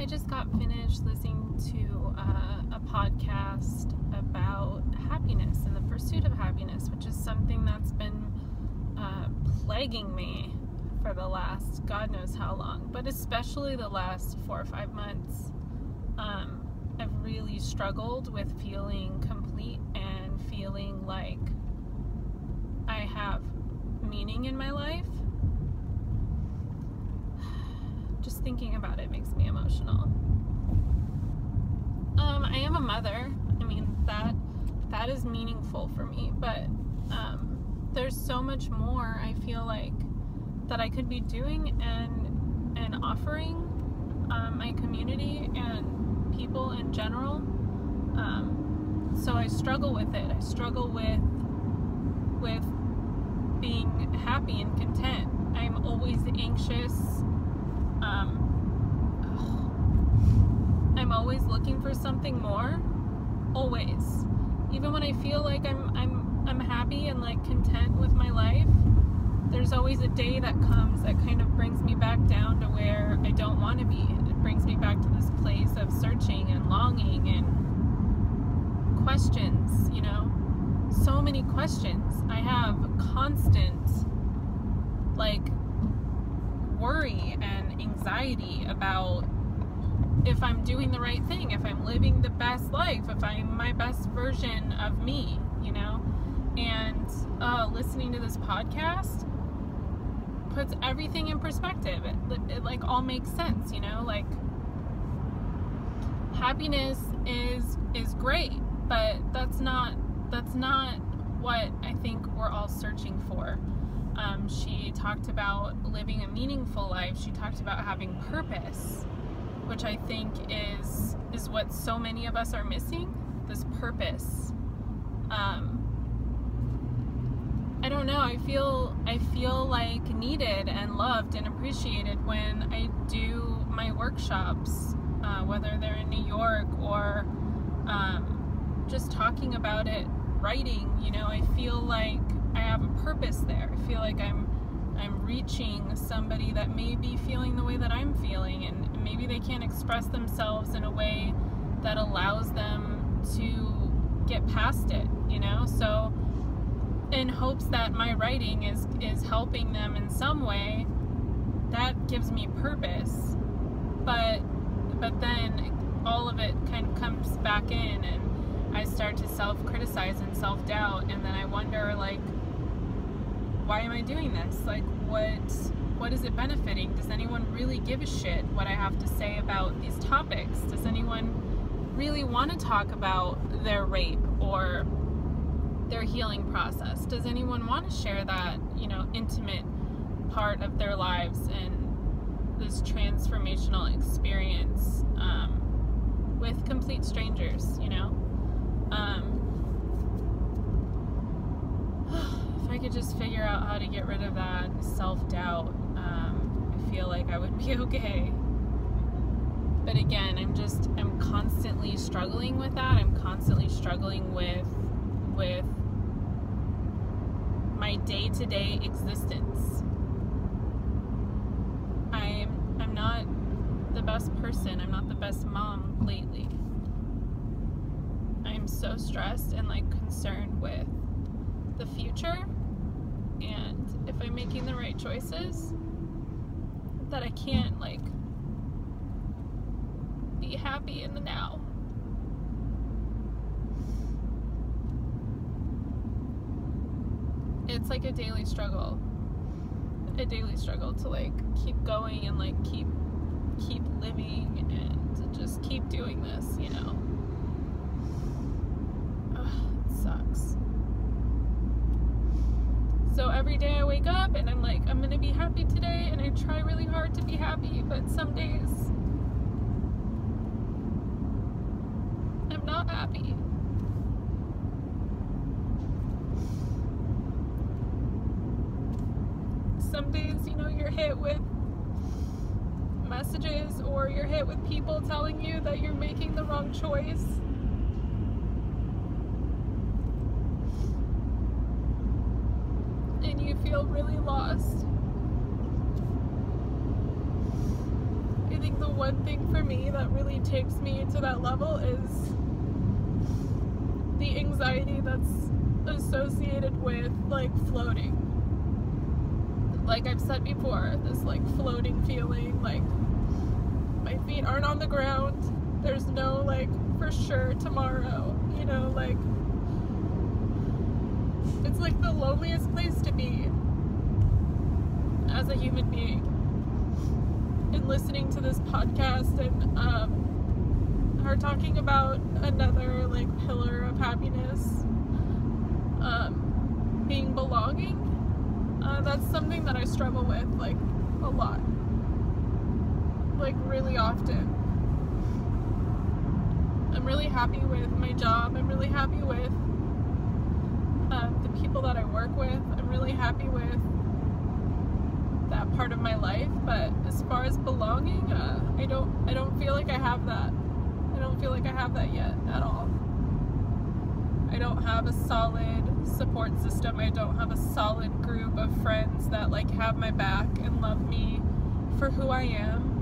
I just got finished listening to a podcast about happiness and the pursuit of happiness, which is something that's been plaguing me for the last God knows how long, but especially the last 4 or 5 months. I've really struggled with feeling complete and feeling like I have meaning in my life. Just thinking about it makes me emotional. I am a mother. I mean, that is meaningful for me, but there's so much more I feel like that I could be doing and offering my community and people in general. So I struggle with it. I struggle with being happy and content. I'm always anxious. I'm always looking for something more. Always. Even when I feel like I'm happy and like content with my life, there's always a day that comes that kind of brings me back down to where I don't want to be. It brings me back to this place of searching and longing and questions, you know? So many questions. I have constant like worry and anxiety about if I'm doing the right thing, if I'm living the best life, if I'm my best version of me, you know? And listening to this podcast puts everything in perspective. It like all makes sense, you know? Like, happiness is great, but that's not what I think we're all searching for. She talked about living a meaningful life. She talked about having purpose, which I think is what so many of us are missing, this purpose. I don't know, I feel like needed and loved and appreciated when I do my workshops, whether they're in New York or just talking about it, writing, you know, I feel like I have a purpose there. I feel like I'm reaching somebody that may be feeling the way that I'm feeling, and maybe they can't express themselves in a way that allows them to get past it, you know? So in hopes that my writing is helping them in some way, that gives me purpose. But then all of it kind of comes back in, and I start to self-criticize and self-doubt, and then I wonder, like, why am I doing this? Like, what is it benefiting? Does anyone really give a shit what I have to say about these topics? Does anyone really want to talk about their rape or their healing process? Does anyone want to share that, you know, intimate part of their lives and this transformational experience with complete strangers, you know? If I could just figure out how to get rid of that self-doubt, I feel like I would be okay. But again, I'm constantly struggling with that. I'm constantly struggling with my day-to-day existence. I'm not the best person. I'm not the best mom lately. I'm so stressed and like concerned with the future, and if I'm making the right choices, that I can't like be happy in the now. It's like a daily struggle to like keep going and like keep living and to just keep doing this, you know. It sucks. So every day I wake up and I'm like, I'm gonna be happy today, and I try really hard to be happy, but some days I'm not happy. Some days, you know, you're hit with messages or you're hit with people telling you that you're making the wrong choice. And you feel really lost. I think the one thing for me that really takes me to that level is the anxiety that's associated with, like, floating. Like I've said before, this, like, floating feeling, like, my feet aren't on the ground, there's no, like, for sure tomorrow, you know, like, it's, like, the loneliest place to be as a human being. And listening to this podcast and, her talking about another, like, pillar of happiness, being belonging, that's something that I struggle with, like, a lot. Like, really often. I'm really happy with my job. I'm really happy with the people that I work with. I'm really happy with that part of my life. But as far as belonging, I don't feel like I have that. I don't feel like I have that yet at all. I don't have a solid support system. I don't have a solid group of friends that, like, have my back and love me for who I am.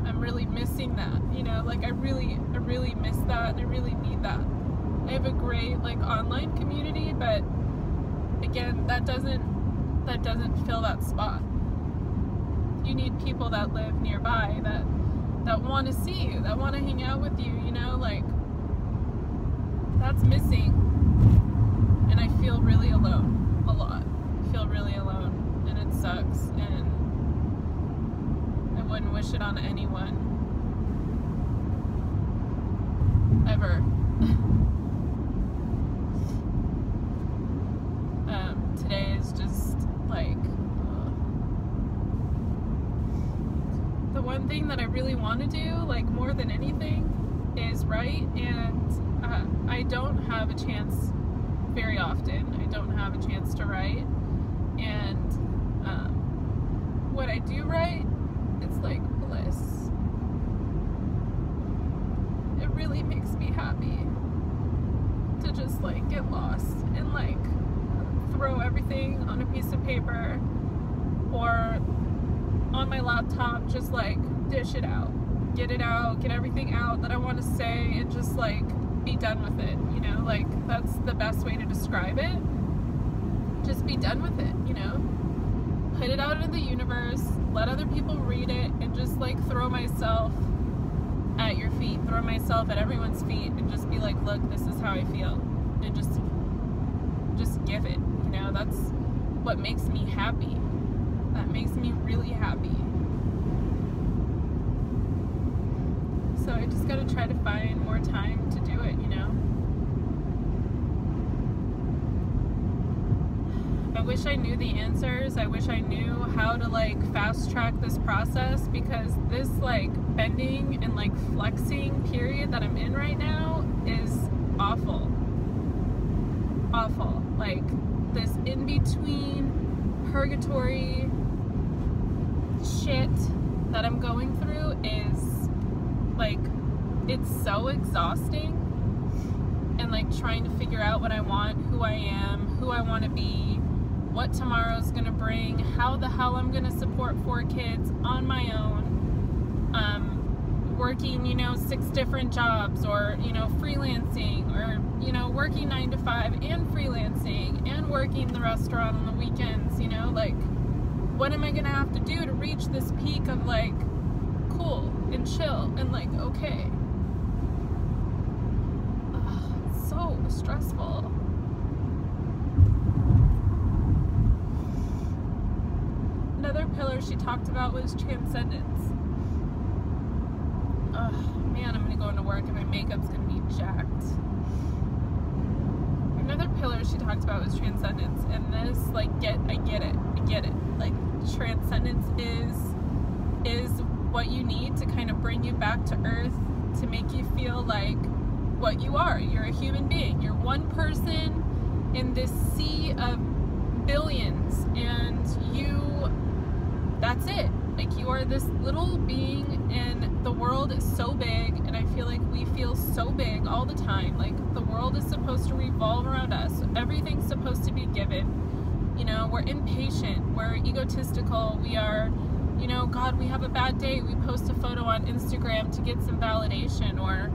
I'm really missing that, you know, like, I really miss that. I really need that. I have a great, like, online community, but again, that doesn't fill that spot. You need people that live nearby, that want to see you, that want to hang out with you, you know, like, that's missing. And I feel really alone a lot. I feel really alone, and it sucks, and I wouldn't wish it on anyone ever. Today is just like the one thing that I really want to do, like, more than anything, is write, and I don't have a chance very often. I don't have a chance to write, and when I do write, it's like bliss. It really makes me happy to just, like, get lost and, like, throw everything on a piece of paper or on my laptop, just, like, dish it out, get everything out that I want to say, and just, like, be done with it, you know, like, that's the best way to describe it. Just be done with it, you know, put it out into the universe, let other people read it, and just, like, throw myself at your feet, throw myself at everyone's feet, and just be like, look, this is how I feel, and just give it, you know. That's what makes me happy. That makes me really happy. So I just gotta try to find more time to do it, you know. I wish I knew the answers. I wish I knew how to, like, fast track this process, because this, like, bending and, like, flexing period that I'm in right now is awful. Awful. Like, this in-between purgatory shit that I'm going through is, like, it's so exhausting, and, like, trying to figure out what I want, who I am, who I want to be, what tomorrow's gonna bring, how the hell I'm gonna support 4 kids on my own, working, you know, 6 different jobs, or, you know, freelancing, or, you know, working 9 to 5 and freelancing and working the restaurant on the weekends, you know, like, what am I gonna have to do to reach this peak of, like, cool and chill and, like, okay. It's so stressful. Another pillar she talked about was transcendence. Man, I'm gonna go into work and my makeup's gonna be jacked. Another pillar she talked about was transcendence, and this, like, I get it. Like, transcendence is what you need to kind of bring you back to earth, to make you feel like what you are. You're a human being. You're one person in this sea of billions, and that's it. Like, you are this little being, and the world is so big, and I feel like we feel so big all the time. Like, the world is supposed to revolve around us. Everything's supposed to be given. You know, we're impatient, we're egotistical, we are, you God, we have a bad day, we post a photo on Instagram to get some validation or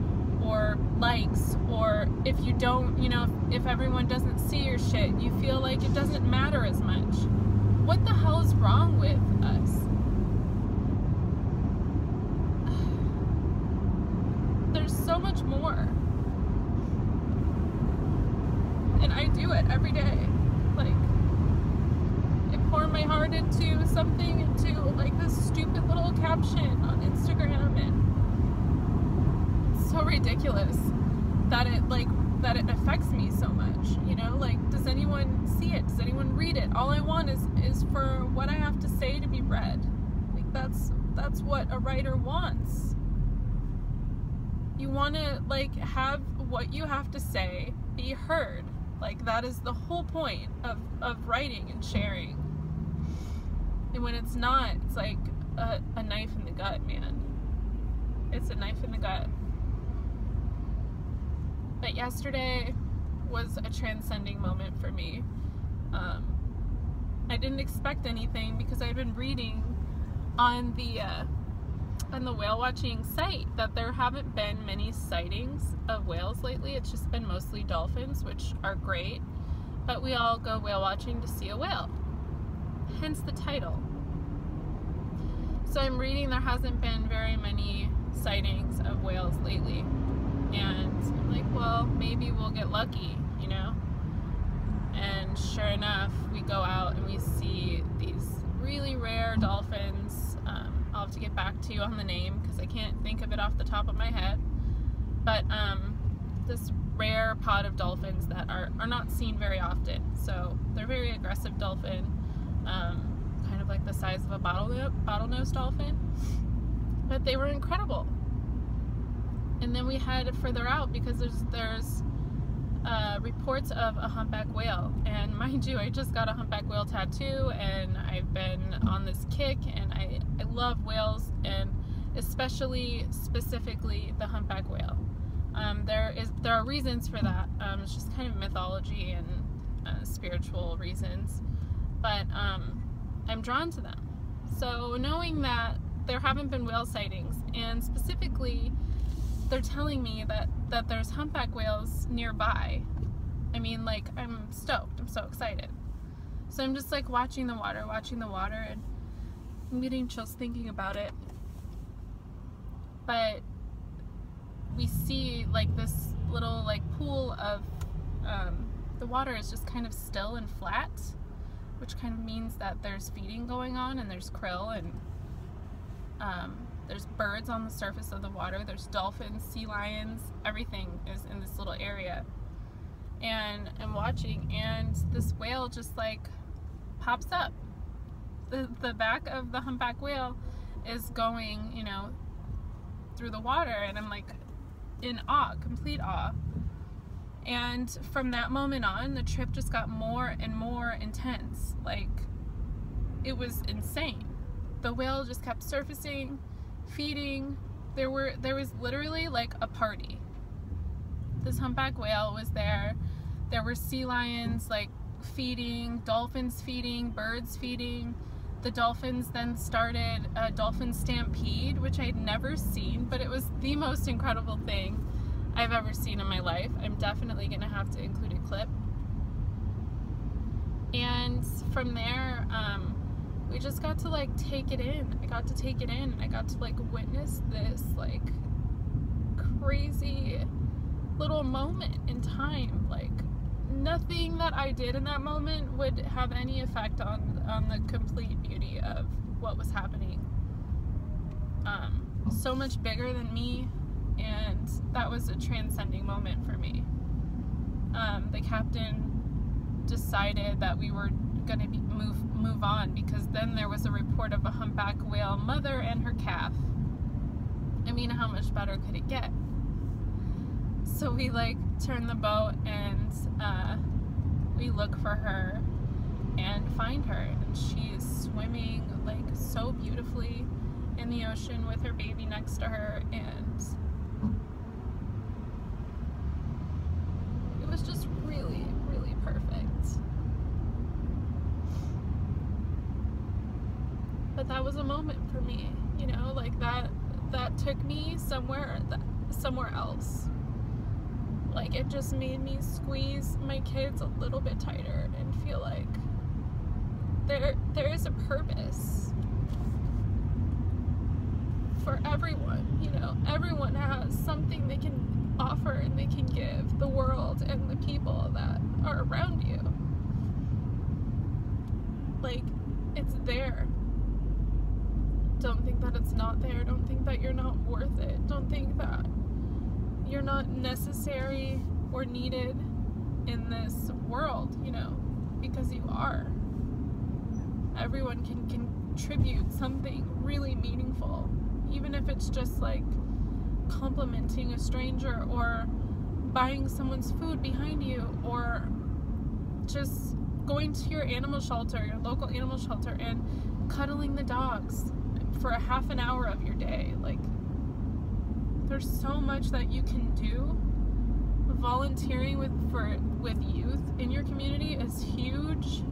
likes, or if you don't, if everyone doesn't see your shit, you feel like it doesn't matter as much. What the hell is wrong with us? There's so much more. And I do it every day. Like, I pour my heart into something, into like this stupid little caption on Instagram, and it's so ridiculous that it affects me so much. Like, does anyone see it? Does anyone read it? All I want is for what I have to say to be read. Like, that's what a writer wants. You want to have what you have to say be heard. Like, that is the whole point of writing and sharing. And when it's not, it's like a knife in the gut, man. It's a knife in the gut. But yesterday was a transcending moment for me. I didn't expect anything because I've been reading on the whale watching site that there haven't been many sightings of whales lately. It's just been mostly dolphins, which are great, but we all go whale watching to see a whale, hence the title. So I'm reading there hasn't been very many sightings of whales lately, and I'm like, well, maybe we'll get lucky, and sure enough, we go out and we see these really rare dolphins. I'll have to get back to you on the name because I can't think of it off the top of my head. But this rare pod of dolphins that are not seen very often. So they're very aggressive dolphin, kind of like the size of a bottlenose dolphin. But they were incredible. And then we head further out because there's reports of a humpback whale, and mind you, I just got a humpback whale tattoo, and I've been on this kick, and I love whales, and specifically the humpback whale. There are reasons for that. It's just kind of mythology and spiritual reasons, but I'm drawn to them. So knowing that there haven't been whale sightings, and specifically they're telling me that there's humpback whales nearby. I mean, I'm stoked. I'm so excited. So I'm just watching the water, and I'm getting chills thinking about it. But we see this little pool of the water is just kind of still and flat, which kind of means that there's feeding going on, and there's krill, and there's birds on the surface of the water. There's dolphins, sea lions, everything is in this little area. And I'm watching, and this whale just pops up. The back of the humpback whale is going, through the water, and I'm in awe, complete awe. And from that moment on, the trip just got more and more intense. It was insane. The whale just kept surfacing, feeding. There was literally a party. This humpback whale was there. There were sea lions feeding, dolphins feeding, birds feeding. The dolphins then started a dolphin stampede, which I'd never seen, but it was the most incredible thing I've ever seen in my life. I'm definitely gonna have to include a clip. And from there, we just got to take it in. I got to take it in. I got to witness this crazy little moment in time. Nothing that I did in that moment would have any effect on the complete beauty of what was happening. So much bigger than me, and that was a transcending moment for me. The captain decided that we were going to move on, because then there was a report of a humpback whale mother and her calf. I mean, how much better could it get? So we turn the boat, and we look for her and find her, and she is swimming so beautifully in the ocean with her baby next to her, and it was just really, really perfect. But that was a moment for me, you know, like that took me somewhere else. Like, it just made me squeeze my kids a little bit tighter and feel like there is a purpose for everyone, you know. Everyone has something they can offer and they can give the world and the people that are around you. Like, it's there. Don't think that it's not there. Don't think that you're not worth it. Don't think that you're not necessary or needed in this world, you know, because you are. Everyone can contribute something really meaningful, even if it's just like complimenting a stranger or buying someone's food behind you, or just going to your animal shelter, your local animal shelter, and cuddling the dogs for a half an hour of your day. Like, there's so much that you can do. Volunteering with youth in your community is huge.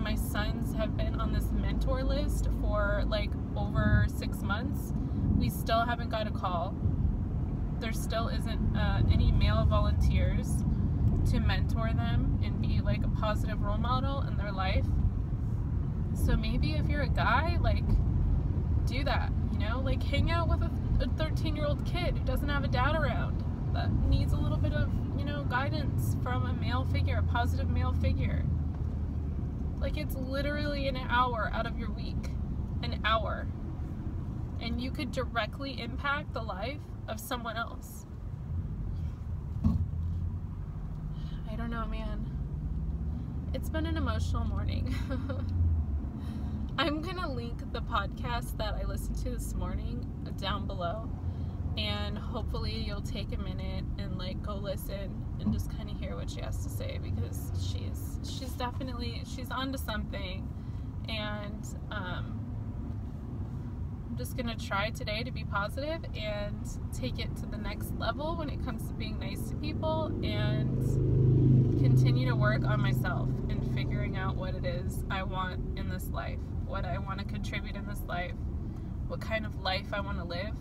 My sons have been on this mentor list for like over 6 months. We still haven't got a call. There still isn't any male volunteers to mentor them and be like a positive role model in their life. So maybe if you're a guy, like, do that, you know, like hang out with a 13-year-old kid who doesn't have a dad around, that needs a little bit of, you know, guidance from a male figure, a positive male figure. Like, it's literally an hour out of your week, an hour, and you could directly impact the life of someone else. I don't know, man. It's been an emotional morning. I'm gonna link the podcast that I listened to this morning down below, and hopefully you'll take a minute and like go listen and just kind of hear what she has to say, because she's definitely, she's onto something. And I'm just gonna try today to be positive and take it to the next level when it comes to being nice to people, and continue to work on myself and figuring out what it is I want in this life, what I want to contribute in this life, what kind of life I want to live.